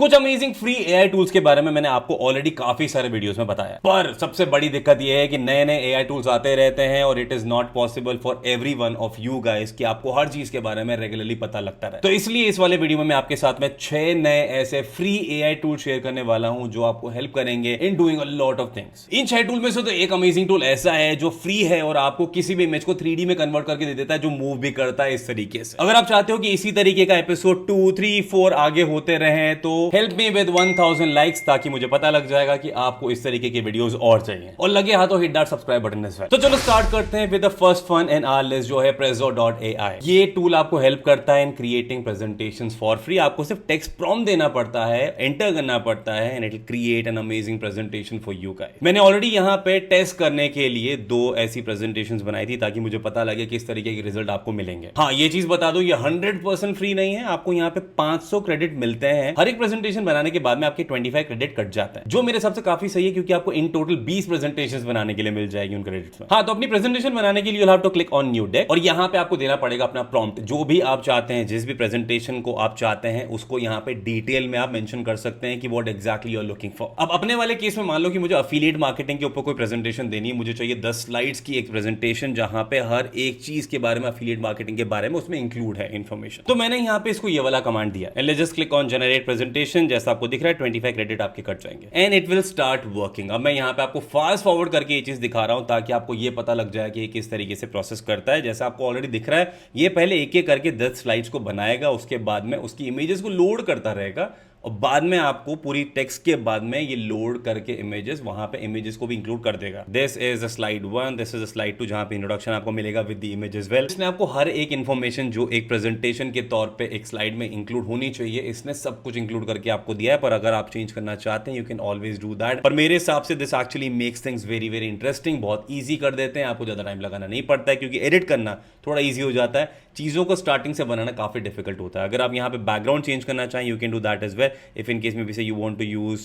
कुछ amazing free AI tools के बारे में मैंने आपको ऑलरेडी काफी सारे वीडियोस में बताया, पर सबसे बड़ी दिक्कत यह है कि नए नए एआई टूल्स आते रहते हैं और it is not possible for every one of you guys कि आपको हर चीज के बारे में रेगुलरली पता लगता रहे। तो इसलिए इस वाले वीडियो में मैं आपके साथ में 6 नए ऐसे फ्री एआई टूल शेयर करने वाला हूं जो आपको हेल्प करेंगे in doing a lot of things. In 6 tool में से तो एक अमेजिंग टूल ऐसा है जो फ्री है और आपको किसी भी इमेज को 3D में कन्वर्ट करके दे देता है, जो मूव भी करता है इस तरीके से। अगर आप चाहते हो कि इसी तरीके का एपिसोड 2, 3, 4 आगे होते रहे तो हेल्प मी विद 1000 लाइक्स, ताकि मुझे पता लग जाएगा कि आपको इस तरीके के वीडियोस और चाहिए। और लगे हाथों hit that subscribe button as well. तो चलो स्टार्ट करते हैं with the first one in our list, जो है Prezzo.ai। ये टूल आपको हेल्प करता है in creating presentations for free. आपको सिर्फ टेक्स्ट प्रॉम्प्ट देना पड़ता है, एंटर करना पड़ता है and it will create an amazing presentation for you guys. मैंने ऑलरेडी यहां पे टेस्ट करने के लिए 2 ऐसी प्रेजेंटेशंस बनाई थी ताकि मुझे पता लगे किस तरीके के रिजल्ट आपको मिलेंगे। हाँ, ये चीज बता दो, ये 100% फ्री नहीं है। आपको यहाँ पे 500 क्रेडिट मिलते हैं। हर एक प्रेजेंटेशन बनाने के बाद में आपके 25 क्रेडिट कट जाता है, जो मेरे हिसाब से काफी सही है, क्योंकि आपको इन टोटल 20 प्रेजेंटेशंस बनाने के लिए मिल जाएगी उन क्रेडिट्स में। हाँ, तो अपनी प्रेजेंटेशन बनाने के लिए you have to click on new deck और यहाँ पे आपको देना पड़ेगा अपना प्रॉम्प्ट। जो भी आप चाहते हैं, जिस भी प्रेजेंटेशन को आप चाहते हैं, उसको यहाँ पे डिटेल में आप मेंशन कर सकते हैं कि what exactly you are looking for. अब अपने वाले केस में मान लो कि मुझे अफिलिएट मार्केटिंग के ऊपर कोई प्रेजेंटेशन देनी है, मुझे चाहिए 10 स्लाइड्स की एक प्रेजेंटेशन जहां पे हर एक चीज के बारे में, अफिलिएट मार्केटिंग के बारे में उसमें इंक्लूड है इंफॉर्मेशन। तो मैंने यहाँ पे इसको ये वाला कमांड दिया, and let's just click on generate presentation. जैसा आपको दिख रहा है 25 क्रेडिट आपके कट जाएंगे and it will start working. अब मैं यहाँ पे आपको फास्ट फॉरवर्ड करके ये चीज दिखा रहा हूं ताकि आपको ये पता लग जाए कि किस तरीके से प्रोसेस करता है। जैसा आपको ऑलरेडी दिख रहा है, ये पहले एक एक करके 10 स्लाइड्स को बनाएगा, उसके बाद में उसकी इमेजेस को लोड करता रहेगा और बाद में आपको पूरी टेक्स्ट के बाद में ये लोड करके इमेजेस, वहां पे इमेजेस को भी इंक्लूड कर देगा। This is a slide 1, this is a slide 2, जहां पे इंट्रोडक्शन आपको मिलेगा with the image as well. इसने आपको हर एक इंफॉर्मेशन जो एक प्रेजेंटेशन के तौर पे एक स्लाइड में इंक्लूड होनी चाहिए, इसने सब कुछ इंक्लूड करके आपको दिया है। पर अगर आप चेंज करना चाहते हैं, you can always do that. पर मेरे हिसाब से this actually makes things very very interesting. बहुत ईजी कर देते हैं, आपको ज्यादा टाइम लगाना नहीं पड़ता है, क्योंकि एडिट करना थोड़ा ईजी हो जाता है। चीजों को स्टार्टिंग से बनाना काफी डिफिकल्ट होता है। अगर आप यहाँ पे बैकग्राउंड चेंज करना चाहें, you can do that as well. If in case में say you want to use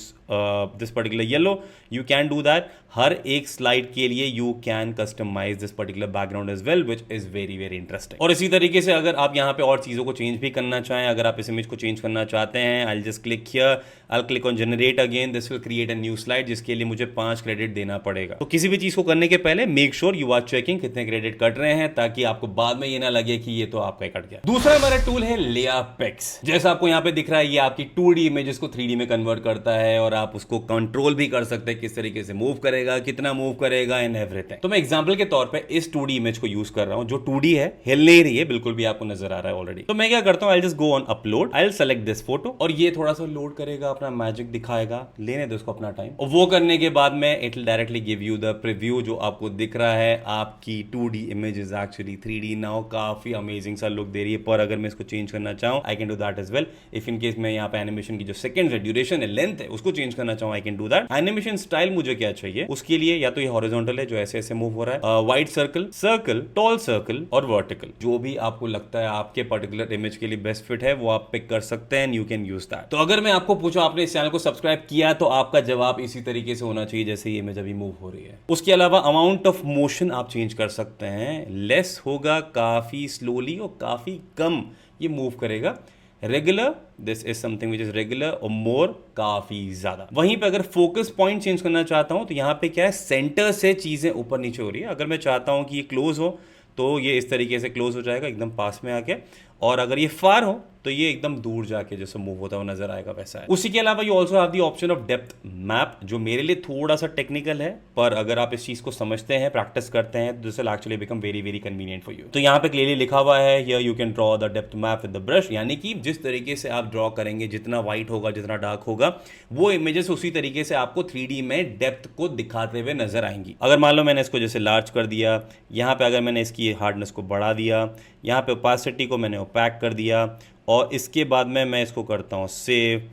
this particular yellow, you can do that. हर एक स्लाइड के लिए you can customize this particular background as well, which is very very interesting. और इसी तरीके से अगर आप यहाँ पे और चीज़ों को चेंज भी करना चाहें, अगर आप इस इमेज को चेंज करना चाहते हैं, I'll just click here, I'll click on generate again, this will create a new slide, जिसके लिए मुझे 5 क्रेडिट देना पड़ेगा। तो किसी भी चीज़ को करने के पहले make sure you are checking कितने क्रेडिट कट रहे हैं, ताकि आपको बाद में ये ना लगे कि ये तो आपका कट गया। दूसरा हमारा टूल है LayerPix। जैसा आपको यहाँ पे दिख रहा है, ये आपकी 2D इमेजेस को 3D में कन्वर्ट करता है और आप उसको कंट्रोल भी कर सकते हैं, किस तरीके से मूव करेगा, कितना मूव करेगा एंड एवरीथिंग। तो मैं एग्जांपल के तौर पे इस 2D इमेज को यूज कर रहा हूं, जो 2D है, हिल नहीं रही है, बिल्कुल भी आपको नजर आ रहा है ऑलरेडी। तो मैं क्या करता हूं, I just go on upload, I will select this photo और ये थोड़ा सा लोड करेगा, अपना मैजिक दिखाएगा, लेने दो उसको अपना टाइम। और वो करने के बाद में it will directly give you the preview. जो आपको दिख रहा है, आपकी 2D image is actually 3D now. काफी अमेजिंग सा लुक दे रही है। पर अगर मैं इसको चेंज करना चाहूं, I can do that as well. If in case मैं यहाँ पे एनिमेशन की जो सेकंड है, ड्यूरेशन है, लेंथ है, उसको चेंज करना चाहूं, I can do that. Animation style मुझे क्या चाहिए, उसके लिए या तो ये हॉरिजॉन्टल है, जो ऐसे ऐसे मूव हो रहा है, wide circle, circle, tall circle और वर्टिकल। जो भी आपको लगता है आपके पर्टिकुलर इमेज के लिए बेस्ट फिट है, वो आप पिक कर सकते हैं, यू कैन यूज दैट। तो अगर मैं आपको पूछूं, आपने इस चैनल को सब्सक्राइब किया, तो आपका जवाब इसी तरीके से होना चाहिए जैसे ये इमेज अभी मूव हो रही है। उसके अलावा अमाउंट ऑफ मोशन आप चेंज कर सकते हैं। लेस होगा, काफी स्लोली, और काफी कम ये मूव करेगा। Regular, this is something which is regular, और मोर, काफी ज्यादा। वहीं पे अगर फोकस पॉइंट चेंज करना चाहता हूं, तो यहां पे क्या है, सेंटर से चीजें ऊपर नीचे हो रही है। अगर मैं चाहता हूं कि ये क्लोज हो, तो ये इस तरीके से क्लोज हो जाएगा, एकदम पास में आके। और अगर ये फार हो, तो ये एकदम दूर जाके जैसे मूव होता हुआ नजर आएगा, वैसा है। उसी के अलावा you also have the option of depth map, जो मेरे लिए थोड़ा सा टेक्निकल है, पर अगर आप इस चीज को समझते हैं, प्रैक्टिस करते हैं, तो this will actually become very very convenient for you. तो यहाँ पे क्लियरली लिखा हुआ है, here you can draw the depth map with the brush, यानी कि जिस तरीके से आप ड्रॉ करेंगे, जितना व्हाइट होगा, जितना डार्क होगा, वो इमेजेस उसी तरीके से आपको 3D में डेप्थ को दिखाते हुए नजर आएंगी। अगर मान लो मैंने इसको जैसे लार्ज कर दिया, यहाँ पे अगर मैंने इसकी हार्डनेस को बढ़ा दिया, यहाँ पे ओपेसिटी को मैंने ओपैक कर दिया, और इसके बाद में मैं इसको करता हूँ save,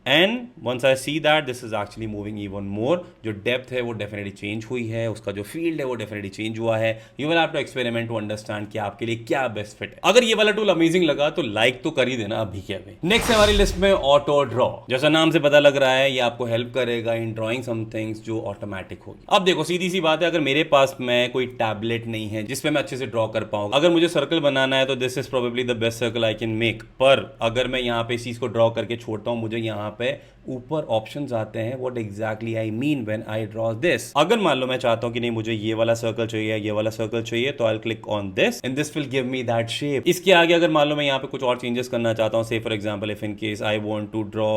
and once I see that this is actually moving even more, जो डेप्थ है वो डेफिनेटली चेंज हुई है, उसका जो फील्ड है वो डेफिनेटली चेंज हुआ है। You will have to experiment to understand कि आपके लिए क्या बेस्ट फिट है। अगर ये वाला टूल अमेजिंग लगा तो लाइक तो कर ही देना अभी के अभी। नेक्स्ट है हमारी लिस्ट में ऑटो ड्रॉ। जैसा नाम से पता लग रहा है, ये आपको हेल्प करेगा इन ड्रॉइंग सम थिंग्स जो ऑटोमेटिक होगी। अब देखो, सीधी सी बात है, अगर मेरे पास में कोई टैबलेट नहीं है जिसपे मैं अच्छे से ड्रॉ कर पाऊंगा, अगर मुझे सर्कल बनाना है, तो this is probably the best circle I can make. पर अगर मैं यहाँ पे इस चीज को ड्रॉ करके छोड़ता हूँ, मुझे यहाँ पे ऊपर ऑप्शंस आते हैं what exactly I mean when I draw this. अगर मान लो मैं चाहता हूं कि नहीं मुझे ये वाला सर्कल चाहिए, ये वाला सर्कल चाहिए, तो I will click on this and this will give me that shape. इसके आगे अगर मान लो मैं यहाँ पे कुछ और चेंजेस करना चाहता हूँ, say for example if in case I want to draw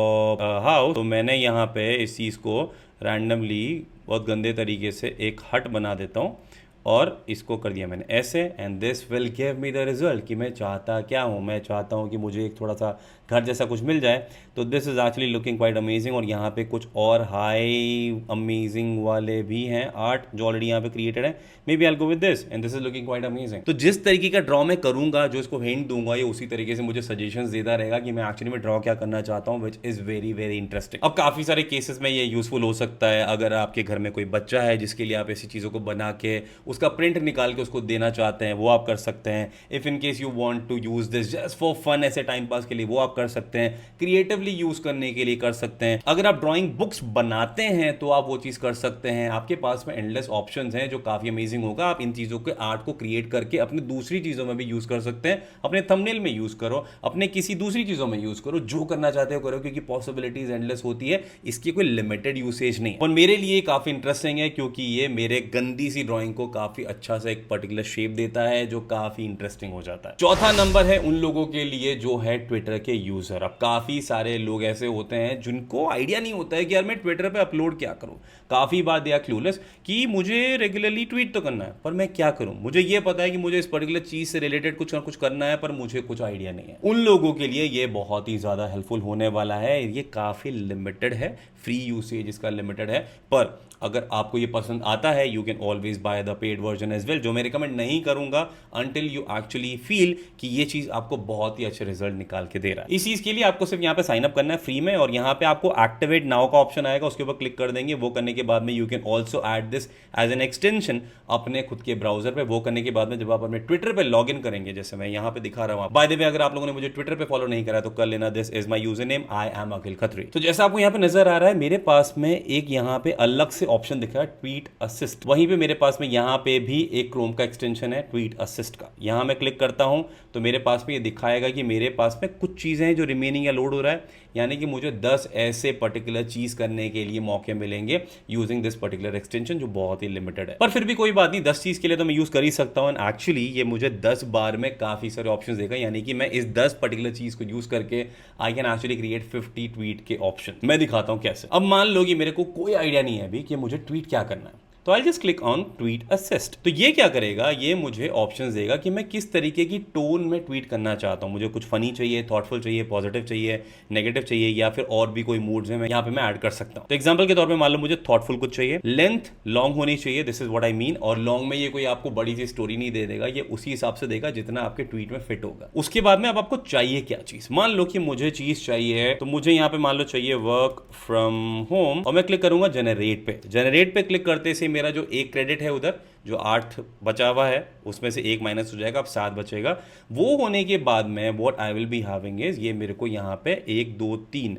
house, तो मैंने यहाँ पे इस चीज को रैंडमली बहुत गंदे तरीके से एक हट बना देता हूँ और इसको कर दिया मैंने ऐसे and this will give me the result कि मैं चाहता क्या हूँ। मैं चाहता हूँ कि मुझे एक थोड़ा सा घर जैसा कुछ मिल जाए, तो this is actually looking quite amazing. और यहाँ पे कुछ और हाई अमेजिंग वाले भी हैं आर्ट जो ऑलरेडी यहाँ पे क्रिएटेड है, maybe I go with this and this is looking quite amazing. तो जिस तरीके का ड्रॉ मैं करूंगा, जो इसको हिंट दूंगा, ये उसी तरीके से मुझे सजेशंस देता रहेगा कि मैं एक्चुअली में ड्रॉ क्या करना चाहता हूँ, which is very very interesting. अब काफी सारे केसेस में ये यूजफुल हो सकता है। अगर आपके घर में कोई बच्चा है जिसके लिए आप ऐसी चीजों को बना के उसका प्रिंट निकाल के उसको देना चाहते हैं, वो आप कर सकते हैं। If in case you want to use this just for fun, ऐसे टाइम पास के लिए, वो आप कर सकते हैं। क्रिएटिवली यूज करने के लिए कर सकते हैं। अगर आप ड्राइंग बुक्स बनाते हैं तो आप वो चीज कर सकते हैं। आपके पास में एंडलेस ऑप्शंस हैं जो काफी अमेजिंग होगा। आप इन चीजों के आर्ट को क्रिएट करके अपने दूसरी चीजों में भी यूज कर सकते हैं। अपने थंबनेल में यूज करो, अपने किसी दूसरी चीजों में यूज करो, जो करना चाहते हो करो, क्योंकि पॉसिबिलिटीज एंडलेस होती है। इसकी कोई लिमिटेड यूसेज नहीं। और मेरे लिए काफी इंटरेस्टिंग है क्योंकि ये मेरे गंदी सी ड्राइंग को काफी अच्छा सा एक पर्टिकुलर शेप देता है जो काफी इंटरेस्टिंग हो जाता है। चौथा नंबर है उन लोगों के लिए जो है ट्विटर के यूजर। अब काफी सारे लोग ऐसे होते हैं जिनको आइडिया नहीं होता है कि यार मैं ट्विटर पे अपलोड क्या करूं। काफी बार दे आर क्लूलेस कि मुझे रेगुलरली ट्वीट तो करना है, पर मैं क्या करूं। मुझे ये पता है कि मुझे इस पर्टिकुलर चीज से रिलेटेड कुछ ना कुछ करना है, पर मुझे कुछ आइडिया नहीं है। उन लोगों के लिए ये बहुत ही ज्यादा हेल्पफुल होने वाला है। ये काफी लिमिटेड है, फ्री यूसेज इसका लिमिटेड है, पर अगर आपको ये पसंद आता है you can always buy the paid version as well, जो मैं रिकमेंड नहीं करूंगा अंटिल यू एक्चुअली फील कि ये चीज आपको बहुत ही अच्छे रिजल्ट निकाल के दे रहा है। इस चीज के लिए आपको सिर्फ यहाँ पे साइन अप करना है फ्री में, और यहाँ पे आपको एक्टिवेट नाउ का ऑप्शन आएगा, उसके ऊपर क्लिक कर देंगे। वो करने के बाद में you can also add this as an extension अपने खुद के ब्राउजर पे। वो करने के बाद में जब आप अपने ट्विटर पे लॉग इन करेंगे, जैसे मैं यहाँ पे दिखा रहा हूँ, बाय द वे अगर आप लोगों ने मुझे ट्विटर पे फॉलो नहीं करा तो कर लेना। This is my user name, I am Akhil Khatri. तो जैसा आपको यहाँ पे नजर आ रहा है, मेरे पास में एक यहाँ पे अलग से ऑप्शन दिख रहा है ट्वीट असिस्ट। वहीं पे मेरे पास में यहाँ पे भी एक क्रोम का एक्सटेंशन है ट्वीट असिस्ट का। यहाँ मैं क्लिक करता हूं तो मेरे पास में ये दिखाएगा कि मेरे पास में कुछ चीजें हैं जो रिमेनिंग या लोड हो रहा है, यानी कि मुझे 10 ऐसे पर्टिकुलर चीज करने के लिए मौके मिलेंगे यूजिंग दिस पर्टिकुलर एक्सटेंशन, जो बहुत ही लिमिटेड है। पर फिर भी कोई बात नहीं, 10 चीज के लिए तो मैं यूज कर ही सकता हूं। एक्चुअली ये मुझे 10 बार में काफी सारे ऑप्शन देगा, यानी कि मैं इस 10 पर्टिकुलर चीज को यूज करके I can actually create 50 tweet के ऑप्शन। मैं दिखाता हूं कैसे। अब मान लो कि मेरे को कोई आइडिया नहीं है अभी कि मुझे ट्वीट क्या करना है, तो I just click on tweet assist. तो ये क्या करेगा, ये मुझे ऑप्शंस देगा कि मैं किस तरीके की टोन में ट्वीट करना चाहता हूं। मुझे कुछ फनी चाहिए, थॉटफुल चाहिए, पॉजिटिव चाहिए, नेगेटिव चाहिए, या फिर और भी कोई मूड्स हैं मैं यहाँ पे मैं ऐड कर सकता हूं। तो एग्जांपल के तौर पे मान लो मुझे थॉटफुल कुछ चाहिए, लेंथ लॉन्ग होनी चाहिए, this is what I mean. और लॉन्ग में ये कोई आपको बड़ी सी स्टोरी नहीं दे देगा, ये उसी हिसाब से देगा जितना आपके ट्वीट में फिट होगा। उसके बाद में अब आपको चाहिए क्या चीज। मान लो कि मुझे चीज चाहिए, तो मुझे यहाँ पे मान लो चाहिए वर्क फ्रॉम होम, और मैं क्लिक करूंगा जनरेट पे। जनरेट पे क्लिक करते से मेरा जो एक क्रेडिट है उधर जो 8 बचा हुआ है उसमें से 1 माइनस हो जाएगा, अब 7 बचेगा। वो होने के बाद में what I will be having is, ये मेरे को यहाँ पे 1 2 3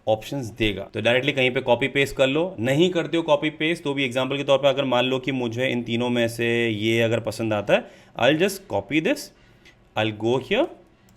ऑप्शंस देगा। तो डायरेक्टली कहीं पे कॉपी पेस्ट कर लो, नहीं करते हो कॉपी पेस्ट तो भी एग्जांपल के तौर पे अगर मान लो कि मुझे इन तीनों में से ये अगर पसंद आता है, I will just copy this, I will go here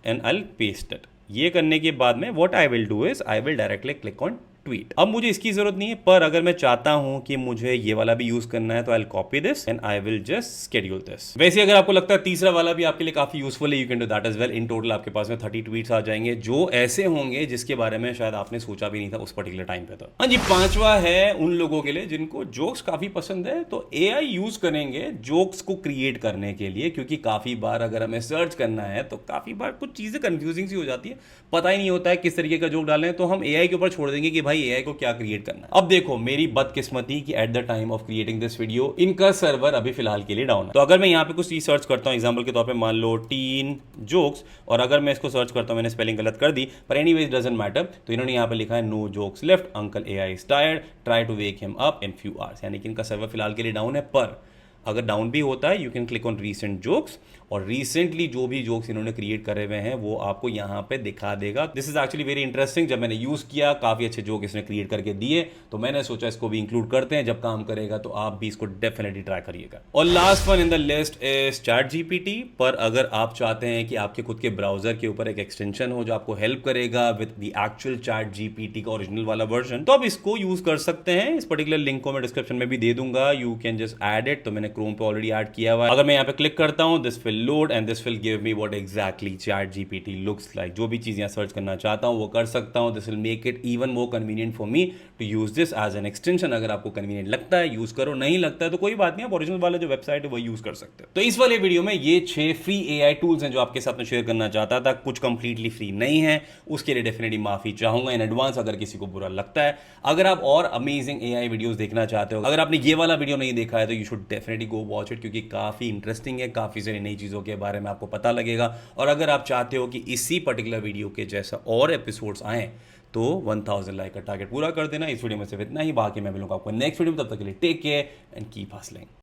and I will paste it. ये करने के बाद में what I will do is I will directly click on tweet. अब मुझे इसकी जरूरत नहीं है, पर अगर मैं चाहता हूं कि मुझे ये वाला भी यूज करना है तो I will copy this and I will just schedule this. वैसे अगर आपको लगता है तीसरा वाला भी आपके लिए काफी यूजफुल है, you can do that as well. In total आपके पास में 30 ट्वीट्स आ जाएंगे जो ऐसे होंगे जिसके बारे में शायद आपने सोचा भी नहीं था उस पर्टिकुलर टाइम पे। तो हाँ जी, पांचवा है उन लोगों के लिए जिनको जोक्स काफी पसंद है, तो एआई यूज करेंगे जोक्स को क्रिएट करने के लिए, क्योंकि काफी बार अगर हमें सर्च करना है तो काफी बार कुछ चीजें कंफ्यूजिंग सी हो जाती है, पता ही नहीं होता है किस तरीके का जोक डालना है, तो हम एआई के ऊपर छोड़ देंगे कि भाई एआई को क्या क्रिएट करना है। अब देखो मेरी बदकिस्मती कि at the time of creating this video इनका सर्वर अभी फिलहाल के लिए डाउन है। तो अगर मैं यहाँ पे कुछ चीज सर्च करता हूँ, एग्जांपल के तौर पे मान लो टीन जोक्स, और अगर मैं इसको सर्च करता हूँ, मैंने स्पेलिंग गलत कर दी पर एनीवेज डजंट मैटर, तो इन्होंने यहाँ पे लिखा है no jokes left, uncle AI is tired, try to wake him up in few hours, यानी कि इनका सर्वर फिलहाल के लिए डाउन है। पर अगर डाउन भी होता है you can click on recent jokes, और रिसेंटली जो भी जोक्स इन्होंने क्रिएट करे हुए हैं वो आपको यहाँ पे दिखा देगा। This is actually very interesting. जब मैंने यूज किया काफी अच्छे जोक इसने क्रिएट करके दिए, तो मैंने सोचा इसको भी इंक्लूड करते हैं। जब काम करेगा तो आप भी इसको डेफिनेटली ट्राई करिएगा। और last one in the list is chat GPT. पर अगर आप चाहते हैं कि आपके खुद के ब्राउजर के ऊपर एक एक्सटेंशन हो जो आपको हेल्प करेगा with the actual chat GPT का ओरिजिनल वाला वर्जन, तो आप इसको यूज कर सकते हैं। इस पर्टिकुलर लिंक को मैं डिस्क्रिप्शन में भी दे दूंगा, you can just add it. तो मैंने क्रोम पे ऑलरेडी ऐड किया हुआ है। अगर मैं यहाँ पे क्लिक करता हूँ, this will load and this will give me what exactly chat GPT looks like. जो भी चीज यहाँ सर्च करना चाहता हूँ वो कर सकता हूँ। This will make it even more convenient for me to use this as an extension. अगर आपको कन्वीनियंट लगता है यूज करो, नहीं लगता है तो कोई बात नहीं, आप ओरिजिनल वाला जो वेबसाइट है वो यूज कर सकते हो। तो इस वाले वीडियो में ये 6 फ्री एआई टूल्स हैं जो आपके साथ में शेयर करना चाहता था। कुछ कंप्लीटली फ्री नहीं है, उसके लिए डेफिनेटली माफी चाहूंगा इन एडवांस अगर किसी को बुरा लगता है। अगर आप और अमेजिंग एआई वीडियोस देखना चाहते हो, अगर आपने ये वाला वीडियो नहीं देखा है तो you should definitely go watch it, क्योंकि काफी इंटरेस्टिंग है, काफी सारी नई चीजों के बारे में आपको पता लगेगा। और अगर आप चाहते हो कि इसी पर्टिकुलर वीडियो के जैसा और एपिसोड्स आए तो 1000 लाइक का टारगेट पूरा कर देना। इस वीडियो में सिर्फ इतना ही, बाकी मैं मिलूंगा आपको नेक्स्ट वीडियो में। तब तक के लिए take care and keep hustling.